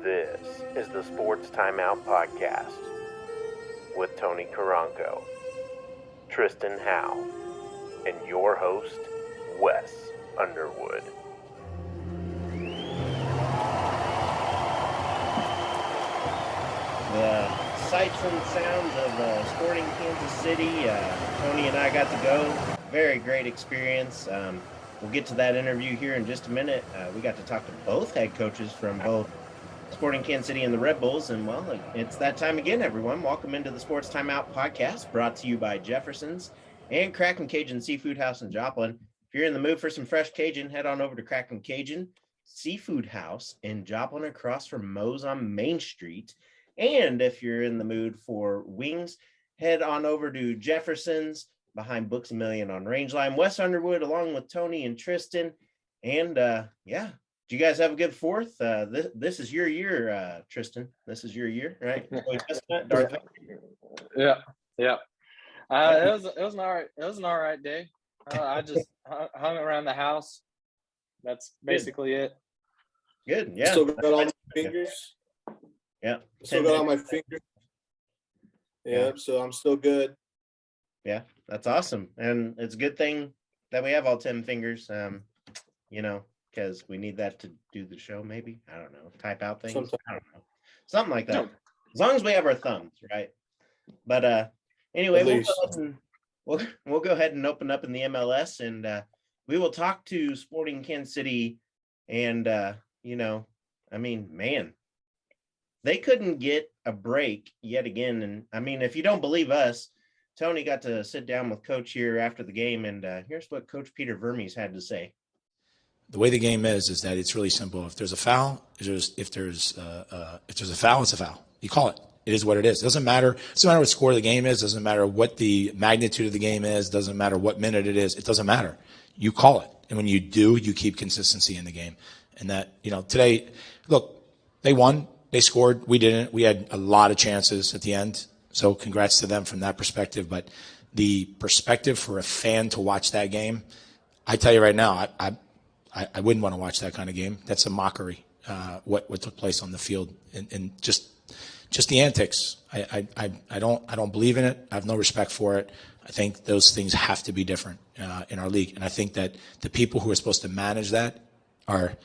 This is the Sports Timeout Podcast with Tony Caranco, Tristan Howe, and your host, Wes Underwood. The sights and sounds of Sporting Kansas City. Tony and I got to go. Very great experience. We'll get to that interview here in just a minute. We got to talk to both head coaches from both Sporting Kansas City and the Red Bulls. And, well, it's that time again, everyone. Welcome into the Sports Timeout Podcast, brought to you by Jefferson's and Kraken Cajun Seafood House in Joplin. If you're in the mood for some fresh Cajun, head on over to Kraken Cajun Seafood House in Joplin, across from Moe's on Main Street. And if you're in the mood for wings, head on over to Jefferson's behind Books A Million on Rangeline. Wes Underwood along with Tony and Tristan. And yeah, do you guys have a good fourth? This is your year, Tristan. This is your year, right? Yeah. It was an all right day. I just hung around the house. That's basically it. Good. Yeah. Still got all my fingers. Yeah. Still got all my fingers. Yeah. So I'm still good. Yeah, that's awesome. And it's a good thing that we have all 10 fingers, because we need that to do the show, maybe. I don't know. Type out things. Sometimes. I don't know. Something like that. No. As long as we have our thumbs, right? But anyway, we'll go ahead and open up in the MLS, and we will talk to Sporting Kansas City. And, man, they couldn't get a break yet again. And, if you don't believe us, Tony got to sit down with Coach here after the game, and here's what Coach Peter Vermes had to say. The way the game is that it's really simple. If there's a foul, if there's a foul, it's a foul. You call it. It is what it is. It doesn't matter. It doesn't matter what score the game is. It doesn't matter what the magnitude of the game is. It doesn't matter what minute it is. It doesn't matter. You call it. And when you do, you keep consistency in the game. And that, today, look, they won. They scored. We didn't. We had a lot of chances at the end. So congrats to them from that perspective. But the perspective for a fan to watch that game, I tell you right now, I wouldn't want to watch that kind of game. That's a mockery, what took place on the field, and just the antics. I don't believe in it. I have no respect for it. I think those things have to be different in our league. And I think that the people who are supposed to manage that are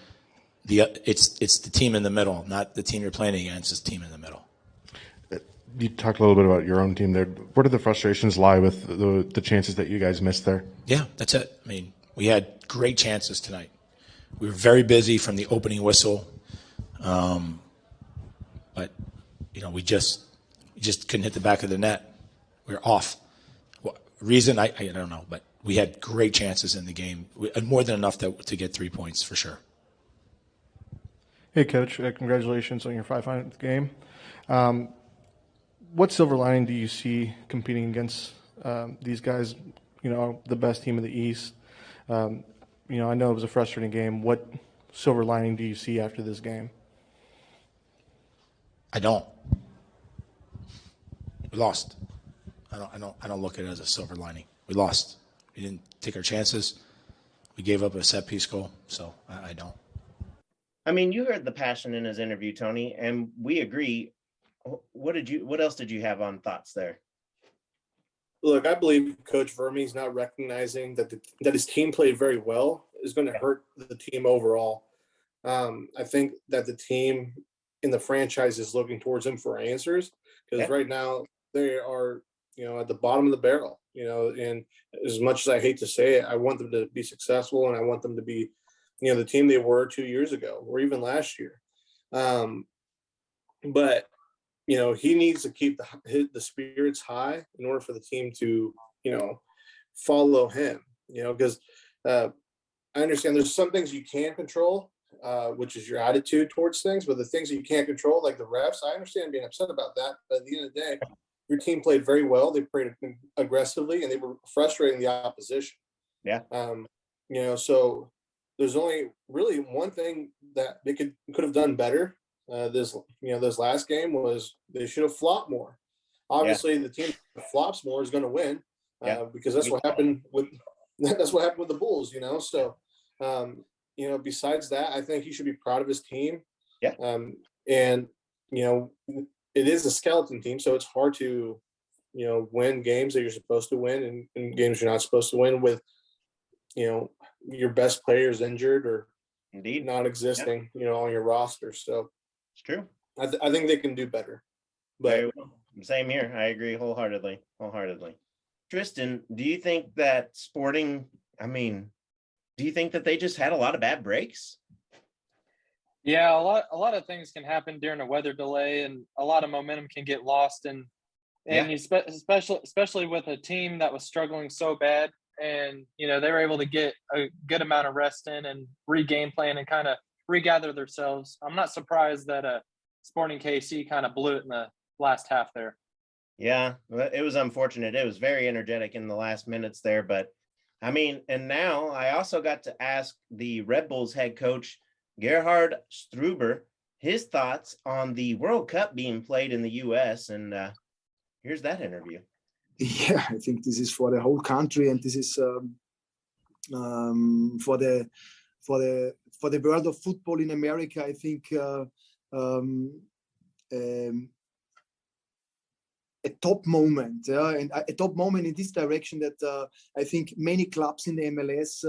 it's the team in the middle, not the team you're playing against. It's the team in the middle. You talked a little bit about your own team there. Where do the frustrations lie with the chances that you guys missed there? Yeah, that's it. We had great chances tonight. We were very busy from the opening whistle, but we just couldn't hit the back of the net. We were off. Reason I don't know, but we had great chances in the game, more than enough to get 3 points for sure. Hey, Coach! Congratulations on your 500th game. What silver lining do you see competing against these guys, the best team in the East? I know it was a frustrating game. What silver lining do you see after this game? I don't. We lost. I don't look at it as a silver lining. We lost. We didn't take our chances. We gave up a set piece goal, so I don't. You heard the passion in his interview, Tony, and we agree. What else did you have on thoughts there? Look, I believe Coach Vermes not recognizing that his team played very well is going to hurt the team overall. I think that the team in the franchise is looking towards him for answers, because right now they are, at the bottom of the barrel, and as much as I hate to say it, I want them to be successful, and I want them to be, the team they were 2 years ago or even last year. But he needs to keep the spirits high in order for the team to, follow him, because I understand there's some things you can control, which is your attitude towards things, but the things that you can't control, like the refs, I understand being upset about that. But at the end of the day, your team played very well. They played aggressively, and they were frustrating the opposition. Yeah. So there's only really one thing that they could have done better. This last game was they should have flopped more. Obviously, the team that flops more is going to win, because that's what happened with the Bulls. So besides that, I think he should be proud of his team. Yeah. And, it is a skeleton team, so it's hard to, win games that you're supposed to win and games you're not supposed to win with, your best players injured or Indeed. not existing, on your roster. So It's true. I think they can do better. Very But well. Same here. I agree wholeheartedly. Tristen, do you think that do you think that they just had a lot of bad breaks? Yeah, a lot of things can happen during a weather delay, and a lot of momentum can get lost. And Yeah. especially with a team that was struggling so bad, and they were able to get a good amount of rest in and regain plan and kind of regather themselves. I'm not surprised that Sporting KC kind of blew it in the last half there. Yeah, it was unfortunate. It was very energetic in the last minutes there, but and now I also got to ask the Red Bulls head coach Gerhard Struber his thoughts on the World Cup being played in the U.S. And here's that interview. Yeah, I think this is for the whole country, and this is for the world of football in America. I think a top moment, and a top moment in this direction that I think many clubs in the MLS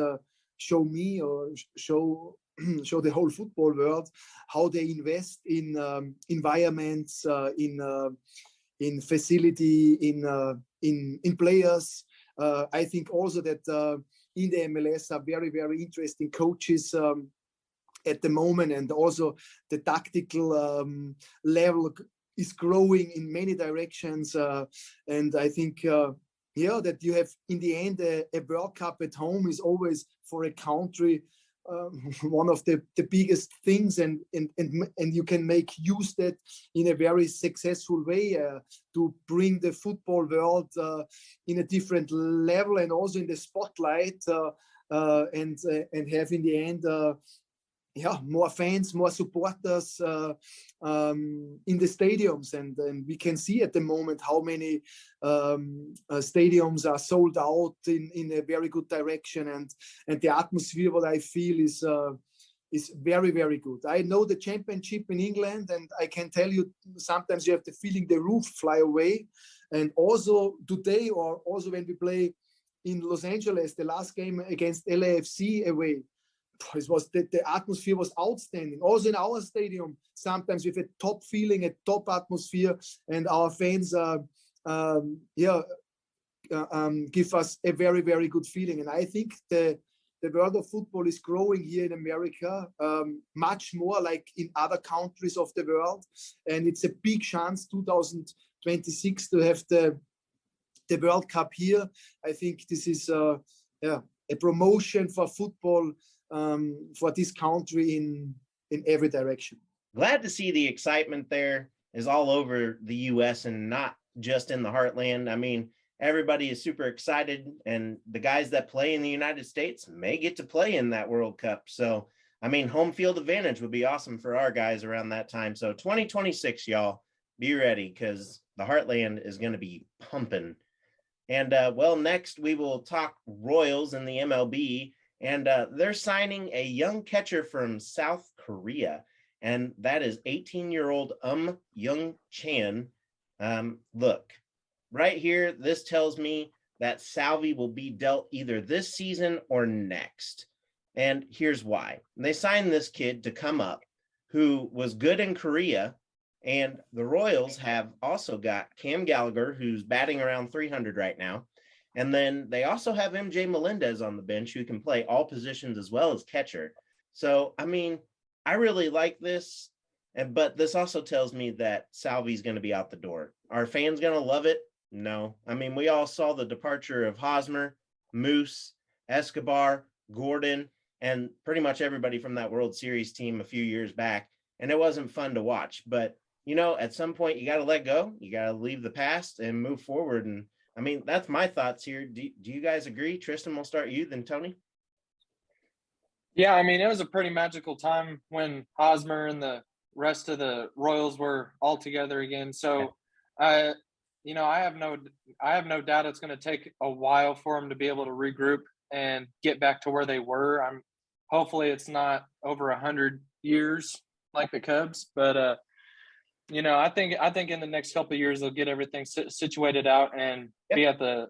show me or show the whole football world how they invest in environments, in facility, in players. I think also that in the MLS are very, very interesting coaches at the moment, and also the tactical level is growing in many directions. And I think that you have in the end a World Cup at home is always for a country one of the biggest things, and you can make use that in a very successful way to bring the football world in a different level and also in the spotlight, and have in the end more fans, more supporters in the stadiums, and we can see at the moment how many stadiums are sold out in a very good direction, and the atmosphere, what I feel is very, very good. I know the championship in England, and I can tell you sometimes you have the feeling the roof fly away, and also today, or also when we play in Los Angeles, the last game against LAFC away, it was the atmosphere was outstanding. Also in our stadium, sometimes with a top feeling, a top atmosphere, and our fans give us a very, very good feeling. And I think the world of football is growing here in America much more like in other countries of the world, and it's a big chance 2026 to have the World Cup here. I think this is a promotion for football for this country in every direction. Glad to see the excitement there is all over the U.S. and not just in the heartland. I mean, everybody is super excited, and the guys that play in the United States may get to play in that World Cup. So, I mean, home field advantage would be awesome for our guys around that time. So 2026, y'all, be ready, because the heartland is going to be pumping. And, next we will talk Royals in the MLB. And they're signing a young catcher from South Korea, and that is 18-year-old Young Chan. Look, right here, this tells me that Salvi will be dealt either this season or next. And here's why. They signed this kid to come up who was good in Korea, and the Royals have also got Cam Gallagher, who's batting around 300 right now. And then they also have MJ Melendez on the bench, who can play all positions as well as catcher. So, I mean, I really like this, but this also tells me that Salvi's going to be out the door. Are fans going to love it? No. I mean, we all saw the departure of Hosmer, Moose, Escobar, Gordon, and pretty much everybody from that World Series team a few years back, and it wasn't fun to watch. But, at some point, you got to let go. You got to leave the past and move forward. And I mean, that's my thoughts here. Do you guys agree? Tristen, we'll start you, then Tony. Yeah, I mean, it was a pretty magical time when Hosmer and the rest of the Royals were all together again. So, I have no doubt it's going to take a while for them to be able to regroup and get back to where they were. Hopefully it's not over 100 years like the Cubs. But I think in the next couple of years they'll get everything situated out and be at the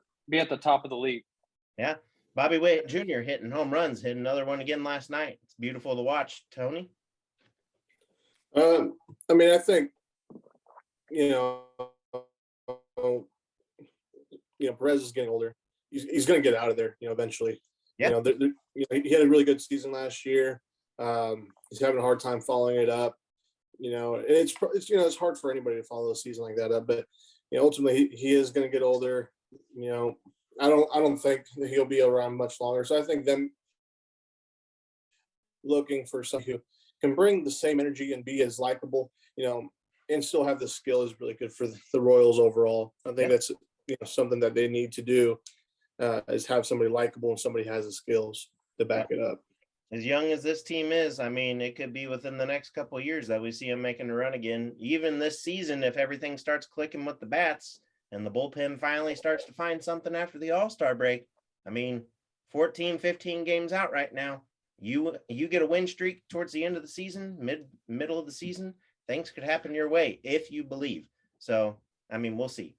top of the league. Yeah. Bobby Witt Jr. hitting home runs, hit another one again last night. It's beautiful to watch. Tony? I think, Perez is getting older. He's going to get out of there, eventually. Yeah. He had a really good season last year. He's having a hard time following it up. It's hard for anybody to follow a season like that up. But ultimately, he is going to get older. I don't think that he'll be around much longer. So I think them looking for somebody who can bring the same energy and be as likable, and still have the skill is really good for the Royals overall. I think that's something that they need to do, is have somebody likable and somebody has the skills to back it up. As young as this team is, it could be within the next couple of years that we see them making a run again. Even this season, if everything starts clicking with the bats and the bullpen finally starts to find something after the All-Star break, 14, 15 games out right now. You get a win streak towards the end of the season, middle of the season, things could happen your way if you believe. So, we'll see.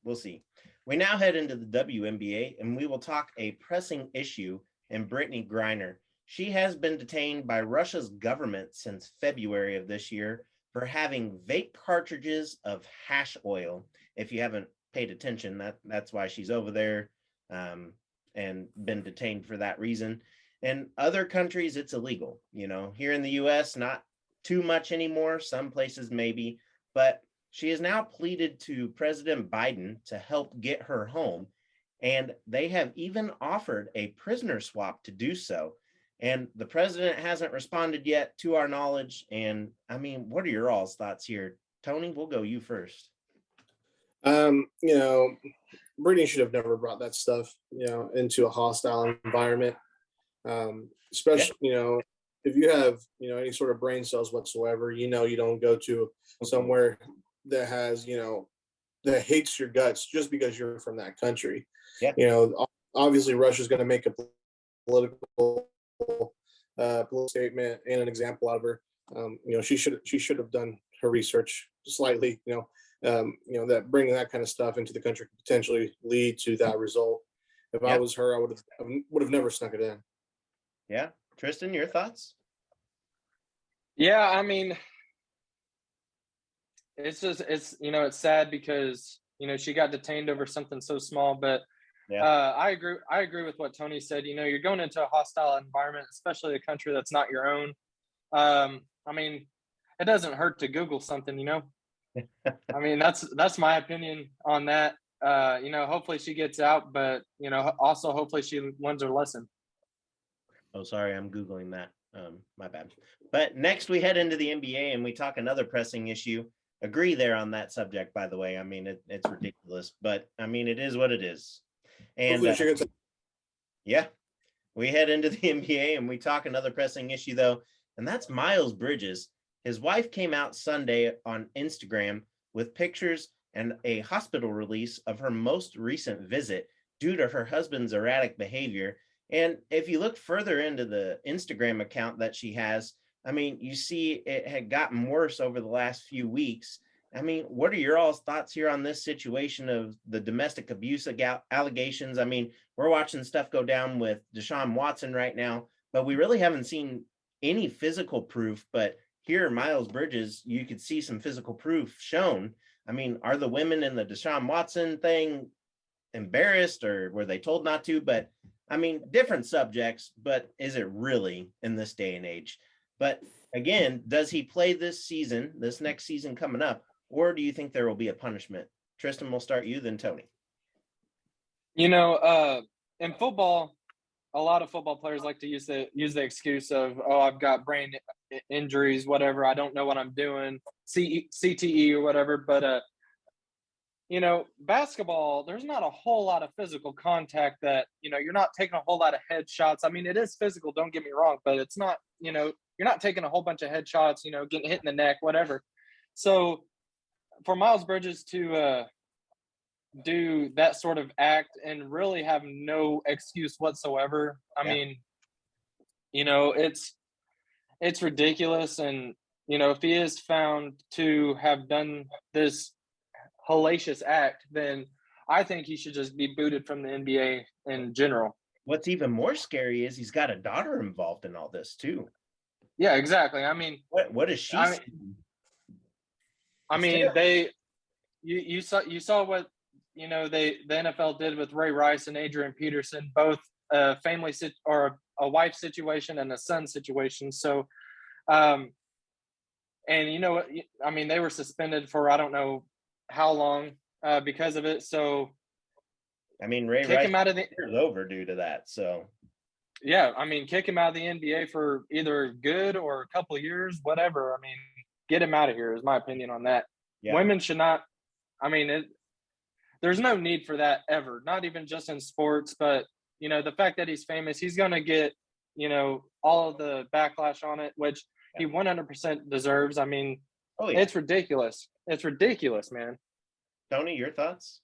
We now head into the WNBA, and we will talk a pressing issue in Brittany Griner. She has been detained by Russia's government since February of this year for having vape cartridges of hash oil. If you haven't paid attention, that's why she's over there and been detained for that reason. In other countries, it's illegal. Here in the U.S., not too much anymore. Some places maybe, but she has now pleaded to President Biden to help get her home, and they have even offered a prisoner swap to do so. And the president hasn't responded yet, to our knowledge. And what are your all's thoughts here? Tony, we'll go you first. Brittany should have never brought that stuff, into a hostile environment. Especially, if you have, any sort of brain cells whatsoever, you don't go to somewhere that has, that hates your guts just because you're from that country. Yeah. Obviously Russia's going to make a political statement and an example out of her. She should have done her research slightly, that bringing that kind of stuff into the country could potentially lead to that result. If I was her, I would have never snuck it in. Yeah. Tristen, your thoughts? Yeah, it's sad because, she got detained over something so small, but I agree with what Tony said. You're going into a hostile environment, especially a country that's not your own. It doesn't hurt to Google something, that's my opinion on that. Hopefully she gets out, but, also hopefully she learns her lesson. Oh, sorry, I'm Googling that. My bad. But next we head into the NBA and we talk another pressing issue. Agree there on that subject, by the way. It's ridiculous, but it is what it is. And we head into the NBA and we talk another pressing issue though, and that's Miles Bridges. His wife came out Sunday on Instagram with pictures and a hospital release of her most recent visit due to her husband's erratic behavior. And if you look further into the Instagram account that she has, you see it had gotten worse over the last few weeks. What are your all's thoughts here on this situation of the domestic abuse allegations? We're watching stuff go down with Deshaun Watson right now, but we really haven't seen any physical proof. But here, Miles Bridges, you could see some physical proof shown. Are the women in the Deshaun Watson thing embarrassed, or were they told not to? But different subjects, but is it really in this day and age? But again, does he play this next season coming up, or do you think there will be a punishment? Tristen, we'll start you, then Tony. In football, a lot of football players like to use the excuse of, I've got brain injuries, whatever. I don't know what I'm doing, CTE or whatever. But basketball, there's not a whole lot of physical contact that, you're not taking a whole lot of headshots. It is physical, don't get me wrong, but it's not, you're not taking a whole bunch of headshots, getting hit in the neck, whatever. So for Miles Bridges to do that sort of act and really have no excuse whatsoever, it's ridiculous. And, if he is found to have done this hellacious act, then I think he should just be booted from the NBA in general. What's even more scary is he's got a daughter involved in all this too. Yeah, exactly. I mean, what is she? You saw what the NFL did with Ray Rice and Adrian Peterson, both a family or a wife situation and a son situation. So, and they were suspended for I don't know how long because of it. So, Ray kick Rice him out of the is over due to that. So, yeah, kick him out of the NBA for either good or a couple of years, whatever. Get him out of here is my opinion on that. Yeah. Women should not. There's no need for that ever. Not even just in sports, but the fact that he's famous, he's going to get all of the backlash on it, which he 100% deserves. It's ridiculous. It's ridiculous, man. Tony, your thoughts?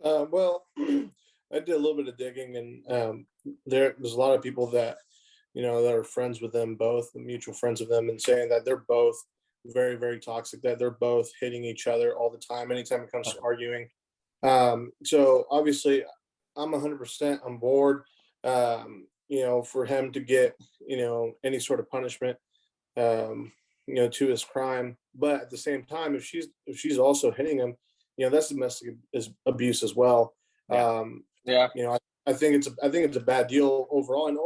Well, I did a little bit of digging, and there's a lot of people that that are friends with them both, mutual friends of them, and saying that they're both very, very toxic, that they're both hitting each other all the time, anytime it comes to arguing. So obviously I'm 100% on board, for him to get, any sort of punishment, to his crime. But at the same time, if she's also hitting him, that's domestic abuse as well. Yeah. I think it's a bad deal overall. And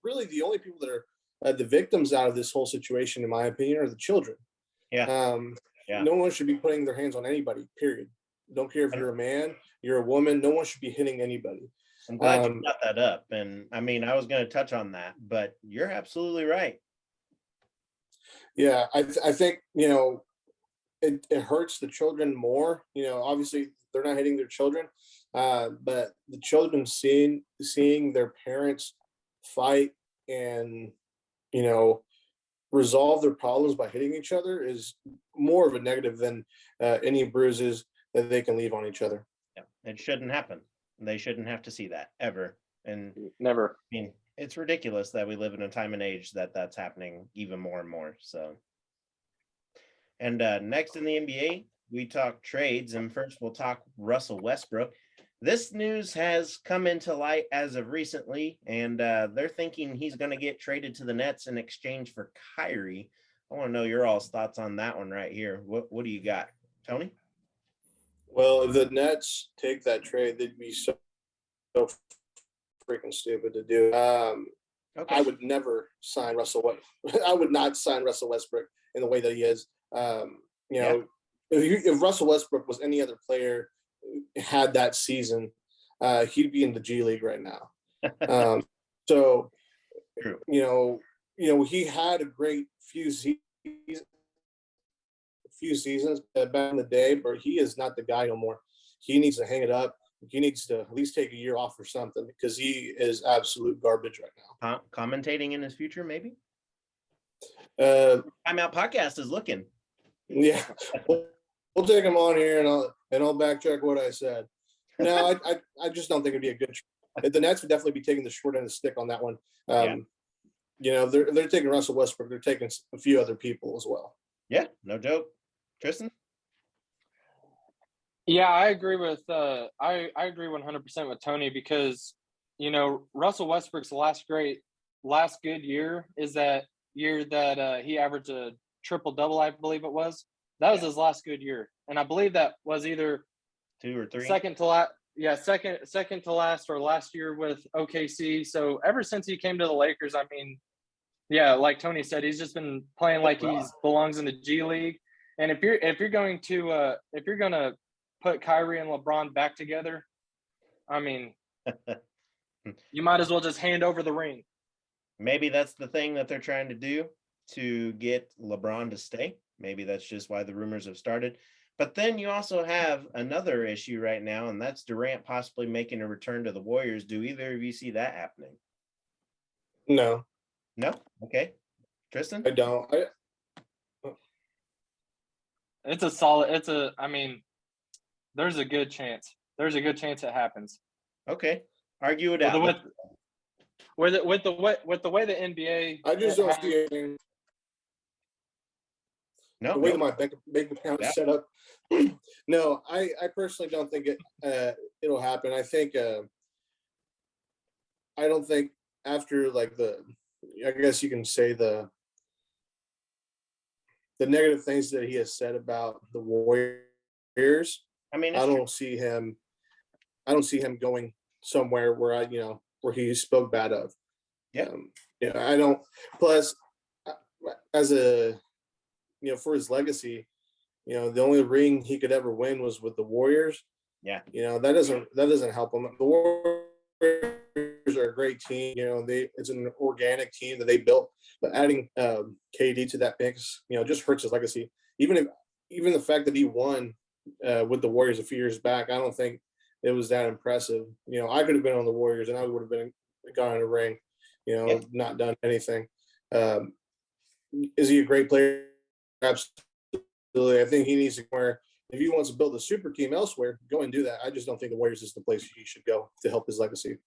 really the only people that are the victims out of this whole situation, in my opinion, are the children. Yeah. No one should be putting their hands on anybody, period. Don't care if you're a man, you're a woman, no one should be hitting anybody. I'm glad you brought that up. And I was going to touch on that, but you're absolutely right. Yeah, I think, it hurts the children more. Obviously they're not hitting their children, but the children seeing their parents fight and, resolve their problems by hitting each other is more of a negative than any bruises that they can leave on each other. Yeah, it shouldn't happen. They shouldn't have to see that ever. And never. It's ridiculous that we live in a time and age that's happening even more and more. So, and next in the NBA, we talk trades, and first we'll talk Russell Westbrook. This news has come into light as of recently, and they're thinking he's going to get traded to the Nets in exchange for Kyrie. I want to know your all's thoughts on that one right here. What do you got, Tony? Well, if the Nets take that trade, they'd be so freaking stupid to do. Okay. I would never sign Russell. I would not sign Russell Westbrook in the way that he is. If Russell Westbrook was any other player, had that season, he'd be in the G League right now. So, true. He had a great few seasons back in the day, but he is not the guy no more. He needs to hang it up. He needs to at least take a year off or something, because he is absolute garbage right now. Commentating in his future, maybe? Timeout Podcast is looking. Yeah. We'll take him on here, and I'll backtrack what I said. No, I just don't think it'd be a good trade. The Nets would definitely be taking the short end of the stick on that one. They're taking Russell Westbrook. They're taking a few other people as well. Yeah, no joke. Tristen? Yeah, I agree with I agree 100% with Tony, because Russell Westbrook's last good year is that year that he averaged a triple-double, I believe it was. That was his last good year, and I believe that was either 2 or 3. Second to last. Yeah, second to last, or last year with OKC. So ever since he came to the Lakers, like Tony said, he's just been playing like he belongs in the G League. And if you're going to put Kyrie and LeBron back together, you might as well just hand over the ring. Maybe that's the thing that they're trying to do to get LeBron to stay. Maybe that's just why the rumors have started. But then you also have another issue right now, and that's Durant possibly making a return to the Warriors. Do either of you see that happening? No. No? Okay. Tristen? I don't. There's a good chance. There's a good chance it happens. Okay. Argue it out. With the way the NBA, I just don't see anything. No, the way no. that my bank account Yeah. is set up. No, I personally don't think it'll happen. I think I don't think after like I guess you can say the negative things that he has said about the Warriors. I mean, I it's true. don't see him. I don't see him going somewhere where where he spoke bad of. Yeah. I don't. Plus, as a for his legacy, the only ring he could ever win was with the Warriors. Yeah. That doesn't help him. The Warriors are a great team. It's an organic team that they built. But adding KD to that mix, just hurts his legacy. Even the fact that he won with the Warriors a few years back, I don't think it was that impressive. I could have been on the Warriors and I would have gotten a ring. Not done anything. Is he a great player? Absolutely. I think he needs to if he wants to build a super team elsewhere, go and do that. I just don't think the Warriors is the place he should go to help his legacy.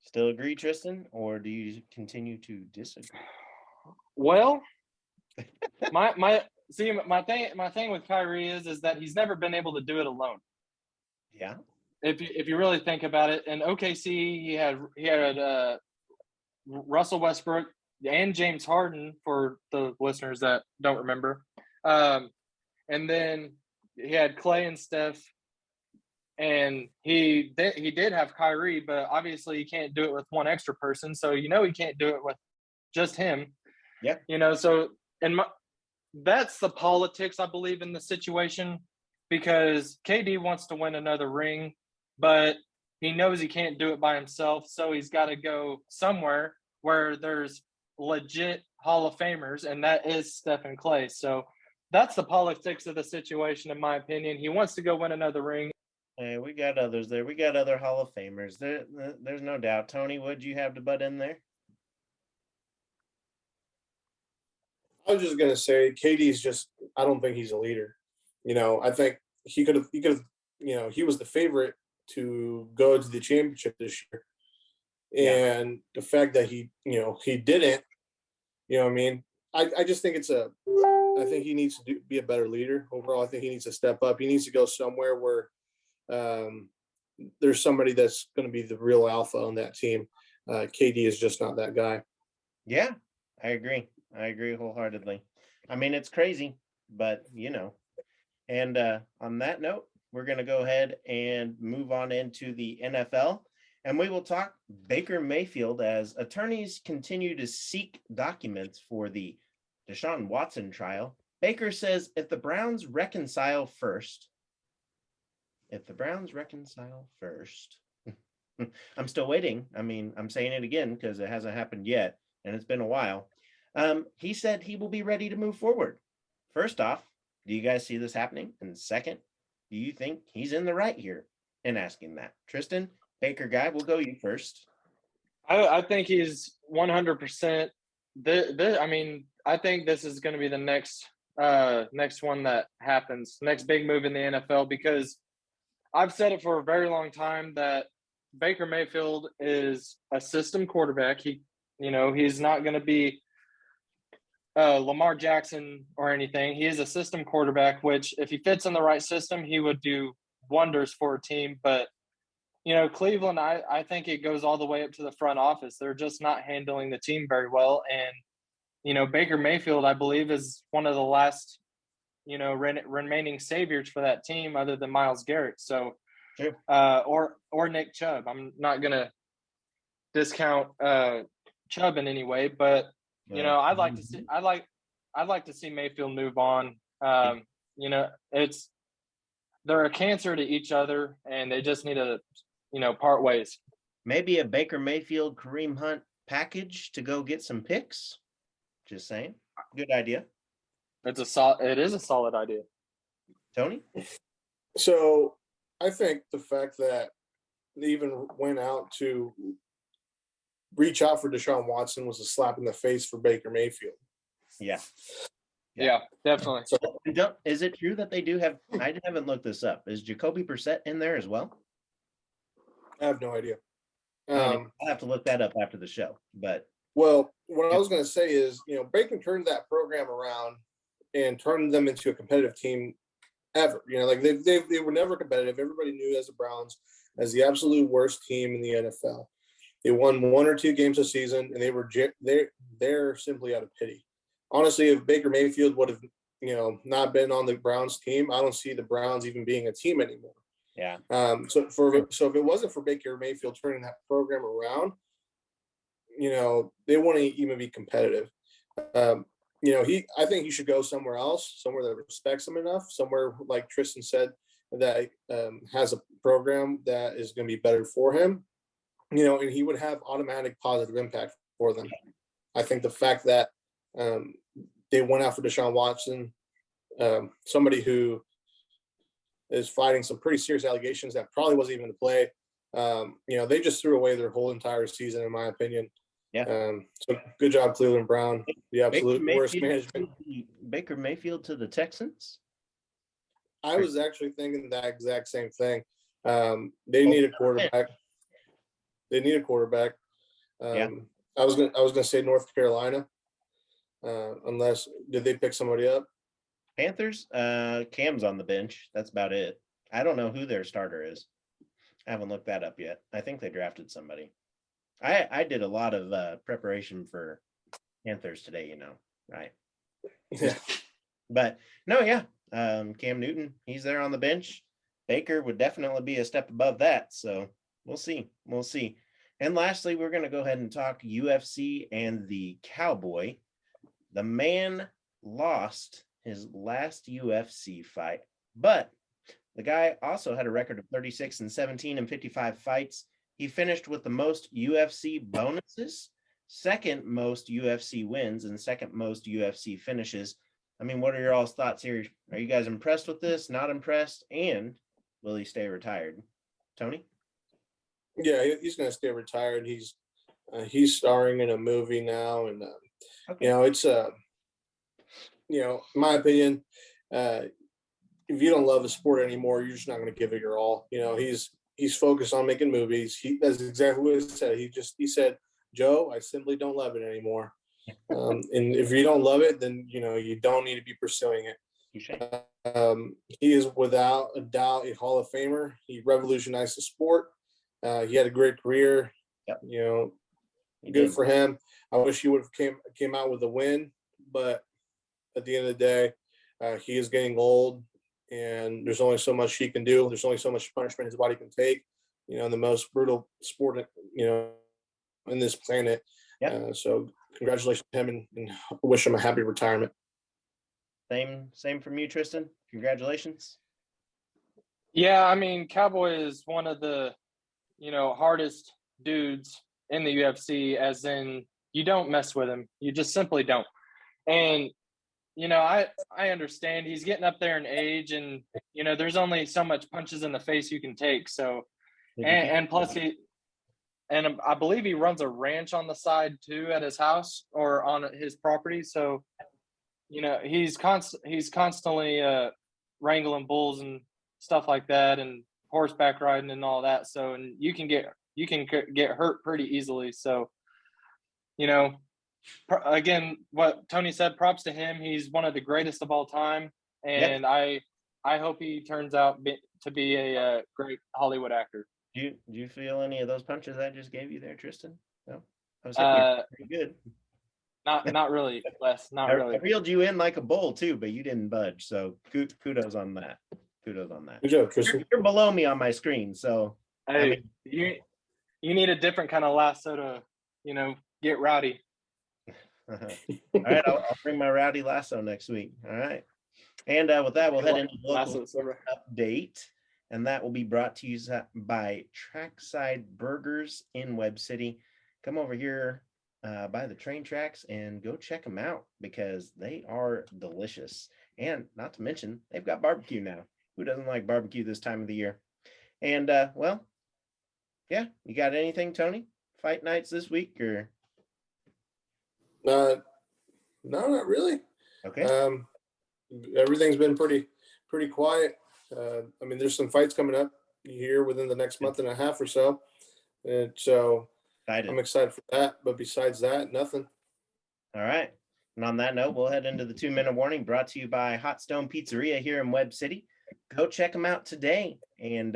Still agree, Tristen, or do you continue to disagree? Well, my thing with Kyrie is that he's never been able to do it alone. Yeah. If you really think about it, in OKC he had Russell Westbrook and James Harden, for the listeners that don't remember, and then he had Clay and Steph, and he did have Kyrie, but obviously he can't do it with one extra person, so he can't do it with just him. Yeah. So that's the politics, I believe, in the situation, because KD wants to win another ring, but he knows he can't do it by himself, so he's got to go somewhere where there's legit Hall of Famers, and that is Steph and Clay. So that's the politics of the situation, in my opinion. He wants to go win another ring. Hey, we got others there. We got other Hall of Famers. There's no doubt. Tony, what do you have to butt in there? I was just gonna say, KD's I don't think he's a leader. I think he could have. He was the favorite to go to the championship this year, and the fact that he didn't. I mean, I just think I think he needs to be a better leader overall. I think he needs to step up. He needs to go somewhere where there's somebody that's going to be the real alpha on that team. KD is just not that guy. Yeah, I agree wholeheartedly. I mean, it's crazy, but And on that note, we're going to go ahead and move on into the NFL, and we will talk Baker Mayfield as attorneys continue to seek documents for the Deshaun Watson trial. Baker says if the Browns reconcile first, I'm still waiting. I mean, I'm saying it again because it hasn't happened yet, and it's been a while. He said he will be ready to move forward. First off, do you guys see this happening? And second, do you think he's in the right here in asking that? Tristen, Baker guy, we'll go you first. I think he's 100%. I mean, I think this is going to be the next one that happens, next big move in the NFL, because I've said it for a very long time that Baker Mayfield is a system quarterback. He's not going to be Lamar Jackson or anything. He is a system quarterback, which if he fits in the right system, he would do wonders for a team. But, Cleveland, I think it goes all the way up to the front office. They're just not handling the team very well. And, Baker Mayfield, I believe, is one of the last, remaining saviors for that team other than Myles Garrett. So, sure. Or Nick Chubb. I'm not going to discount Chubb in any way, but I'd like to see Mayfield move on. They're a cancer to each other, and they just need to, part ways. Maybe a Baker Mayfield, Kareem Hunt package to go get some picks. Just saying, good idea. It is a solid idea. Tony? So I think the fact that they even went out to reach out for Deshaun Watson was a slap in the face for Baker Mayfield. Yeah, definitely. So, is it true that they do have? I haven't looked this up. Is Jacoby Brissett in there as well? I have no idea. I'll have to look that up after the show. But well, what I was going to say is, Baker turned that program around and turned them into a competitive team ever. You know, like they were never competitive. Everybody knew as the Browns as the absolute worst team in the NFL. They won 1 or 2 games a season, and they're simply out of pity. Honestly, if Baker Mayfield would have, not been on the Browns team, I don't see the Browns even being a team anymore. Yeah. So if it wasn't for Baker Mayfield turning that program around, they wouldn't even be competitive. I think he should go somewhere else, somewhere that respects him enough, somewhere like Tristen said that has a program that is going to be better for him, and he would have automatic positive impact for them. I think the fact that they went out for Deshaun Watson, somebody who is fighting some pretty serious allegations that probably wasn't even to play. They just threw away their whole entire season, in my opinion. Yeah. So good job, Cleveland Brown. The absolute worst management. Baker Mayfield to the Texans. I was actually thinking that exact same thing. They need a quarterback. They need a quarterback. Yeah. I was gonna say North Carolina, unless did they pick somebody up? Panthers. Cam's on the bench. That's about it. I don't know who their starter is. I haven't looked that up yet. I think they drafted somebody. I did a lot of preparation for Panthers today, right? Yeah. But no, yeah. Cam Newton, he's there on the bench. Baker would definitely be a step above that. So we'll see. We'll see. And lastly, we're going to go ahead and talk UFC and the Cowboy. The man lost his last UFC fight, but the guy also had a record of 36-17 in 55 fights. He finished with the most UFC bonuses, second most UFC wins, and second most UFC finishes. I mean, what are your all's thoughts here? Are you guys impressed with this? Not impressed? And will he stay retired? Tony? Yeah, he's going to stay retired. He's starring in a movie now, and it's in my opinion, if you don't love a sport anymore, you're just not going to give it your all. He's focused on making movies. That's exactly what he said. He said, Joe, I simply don't love it anymore. And if you don't love it, then you don't need to be pursuing it. He is without a doubt a Hall of Famer. He revolutionized the sport. He had a great career. Yep. Good for him. I wish he would have came out with a win, but at the end of the day, he is getting old, and there's only so much he can do. There's only so much punishment his body can take. In the most brutal sport, in this planet. Yep. So congratulations to him, and wish him a happy retirement. Same from you, Tristen. Congratulations. Yeah, I mean, Cowboy is one of the, hardest dudes in the UFC, as in you don't mess with him. You just simply don't. And, I understand he's getting up there in age, and, there's only so much punches in the face you can take. So, and plus I believe he runs a ranch on the side too at his house or on his property. So, he's constantly wrangling bulls and stuff like that, and horseback riding and all that. So, and you can get hurt pretty easily. So, again, what Tony said, props to him. He's one of the greatest of all time, and yep. I hope he turns out to be a great Hollywood actor. Do you feel any of those punches I just gave you there, Tristen? No, I was pretty good. Not really, Les. Not really. I reeled you in like a bull too, but you didn't budge. So kudos on that. Good job, Tristen. You're below me on my screen, so hey, you need a different kind of lasso to get rowdy. All right, I'll bring my rowdy lasso next week. All right, and with that, we'll head into the local update, and that will be brought to you by Trackside Burgers in Webb City. Come over here by the train tracks and go check them out because they are delicious. And not to mention, they've got barbecue now. Who doesn't like barbecue this time of the year? And yeah, you got anything, Tony? Fight nights this week or? No, not really. Okay. Everything's been pretty quiet. I mean, there's some fights coming up here within the next month and a half or so, and so I'm excited for that. But besides that, nothing. All right. And on that note, we'll head into the 2-minute warning brought to you by Hot Stone Pizzeria here in Webb City. Go check them out today and,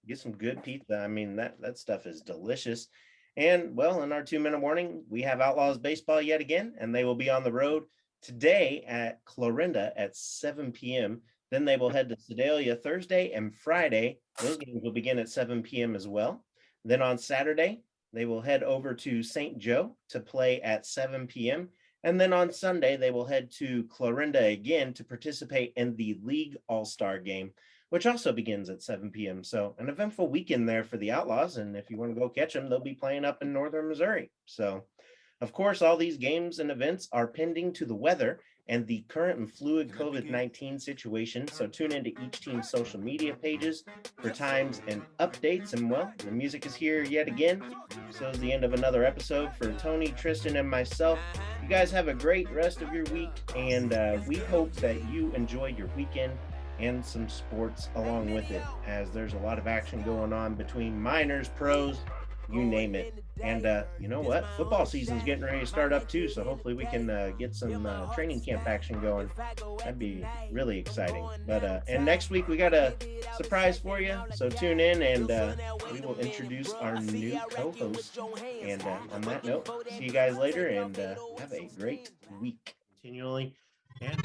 get some good pizza. I mean, that stuff is delicious. And, well, in our 2-minute warning, we have Outlaws baseball yet again, and they will be on the road today at Clorinda at 7 p.m. Then they will head to Sedalia Thursday and Friday. Those games will begin at 7 p.m. as well. Then on Saturday, they will head over to St. Joe to play at 7 p.m. And then on Sunday, they will head to Clorinda again to participate in the League All-Star game, which also begins at 7 p.m. So an eventful weekend there for the Outlaws. And if you want to go catch them, they'll be playing up in northern Missouri. So, of course, all these games and events are pending to the weather and the current and fluid COVID-19 situation. So tune into each team's social media pages for times and updates. And, well, the music is here yet again. So is the end of another episode for Tony, Tristen, and myself. You guys have a great rest of your week, and we hope that you enjoyed your weekend and some sports along with it, as there's a lot of action going on between minors, pros, you name it. And you know what? Football season's getting ready to start up too, so hopefully we can get some training camp action going. That'd be really exciting. But and next week we got a surprise for you, so tune in and we will introduce our new co-host. And on that note, see you guys later, and have a great week. Continually and